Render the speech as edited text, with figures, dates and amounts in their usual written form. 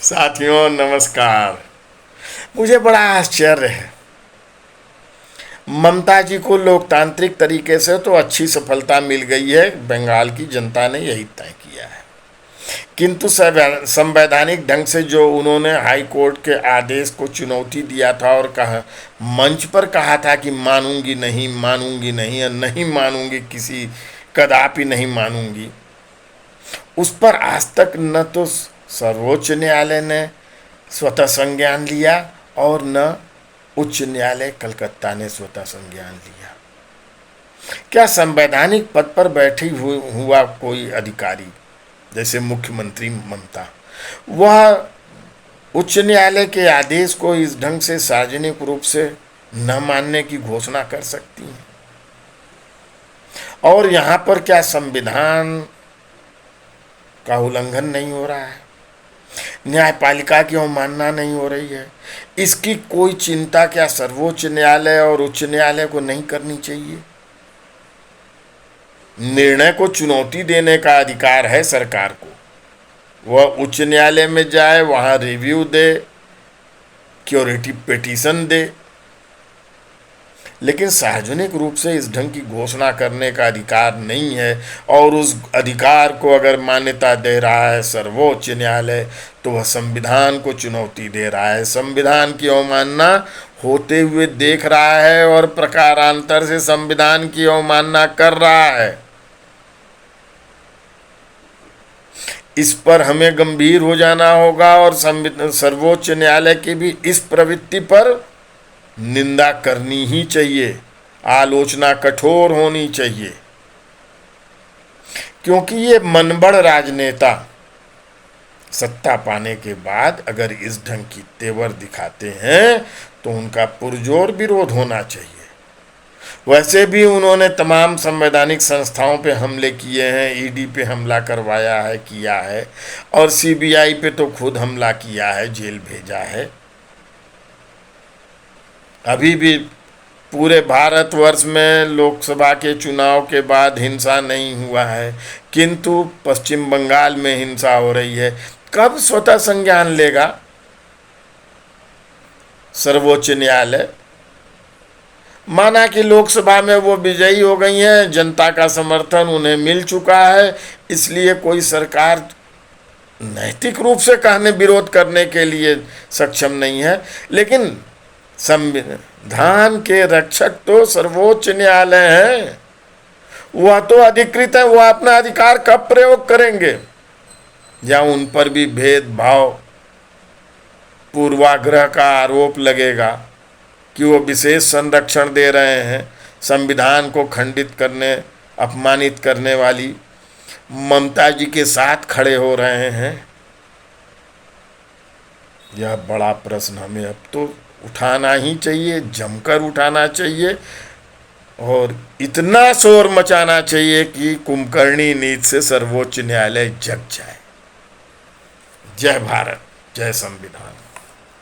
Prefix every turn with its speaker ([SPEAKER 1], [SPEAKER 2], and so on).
[SPEAKER 1] साथियों नमस्कार। मुझे बड़ा आश्चर्य है। ममता जी को लोकतांत्रिक तरीके से तो अच्छी सफलता मिल गई है, बंगाल की जनता ने यही तय किया है। किंतु संवैधानिक ढंग से जो उन्होंने हाई कोर्ट के आदेश को चुनौती दिया था और कहा, मंच पर कहा था कि मानूंगी नहीं, मानूंगी नहीं और नहीं मानूंगी, किसी कदापि नहीं मानूंगी, उस पर आज तक न तो सर्वोच्च न्यायालय ने स्वतः संज्ञान लिया और न उच्च न्यायालय कलकत्ता ने स्वतः संज्ञान लिया। क्या संवैधानिक पद पर बैठी हुआ कोई अधिकारी जैसे मुख्यमंत्री ममता, वह उच्च न्यायालय के आदेश को इस ढंग से सार्वजनिक रूप से न मानने की घोषणा कर सकती है? और यहाँ पर क्या संविधान का उल्लंघन नहीं हो रहा है? न्यायपालिका की अवमानना नहीं हो रही है? इसकी कोई चिंता क्या सर्वोच्च न्यायालय और उच्च न्यायालय को नहीं करनी चाहिए? निर्णय को चुनौती देने का अधिकार है सरकार को। वह उच्च न्यायालय में जाए, वहां रिव्यू दे, क्यूरेटिव पिटीशन दे, लेकिन सार्वजनिक रूप से इस ढंग की घोषणा करने का अधिकार नहीं है। और उस अधिकार को अगर मान्यता दे रहा है सर्वोच्च न्यायालय, तो वह संविधान को चुनौती दे रहा है, संविधान की अवमानना होते हुए देख रहा है और प्रकारांतर से संविधान की अवमानना कर रहा है। इस पर हमें गंभीर हो जाना होगा और सर्वोच्च न्यायालय की भी इस प्रवृत्ति पर निंदा करनी ही चाहिए, आलोचना कठोर होनी चाहिए। क्योंकि ये मनबड़ राजनेता सत्ता पाने के बाद अगर इस ढंग की तेवर दिखाते हैं तो उनका पुरजोर विरोध होना चाहिए। वैसे भी उन्होंने तमाम संवैधानिक संस्थाओं पे हमले किए हैं, ईडी पे हमला करवाया है, किया है, और सीबीआई पे तो खुद हमला किया है, जेल भेजा है। अभी भी पूरे भारतवर्ष में लोकसभा के चुनाव के बाद हिंसा नहीं हुआ है, किंतु पश्चिम बंगाल में हिंसा हो रही है। कब स्वतः संज्ञान लेगा सर्वोच्च न्यायालय? माना कि लोकसभा में वो विजयी हो गई हैं, जनता का समर्थन उन्हें मिल चुका है, इसलिए कोई सरकार नैतिक रूप से कहने विरोध करने के लिए सक्षम नहीं है। लेकिन संविधान के रक्षक तो सर्वोच्च न्यायालय है, वह तो अधिकृत है। वह अपना अधिकार कब प्रयोग करेंगे? या उन पर भी भेदभाव, पूर्वाग्रह का आरोप लगेगा कि वो विशेष संरक्षण दे रहे हैं, संविधान को खंडित करने, अपमानित करने वाली ममता जी के साथ खड़े हो रहे हैं। यह बड़ा प्रश्न हमें अब तो उठाना ही चाहिए, जमकर उठाना चाहिए और इतना शोर मचाना चाहिए कि कुंभकर्णी नीति से सर्वोच्च न्यायालय जग जाए। जय भारत, जय संविधान।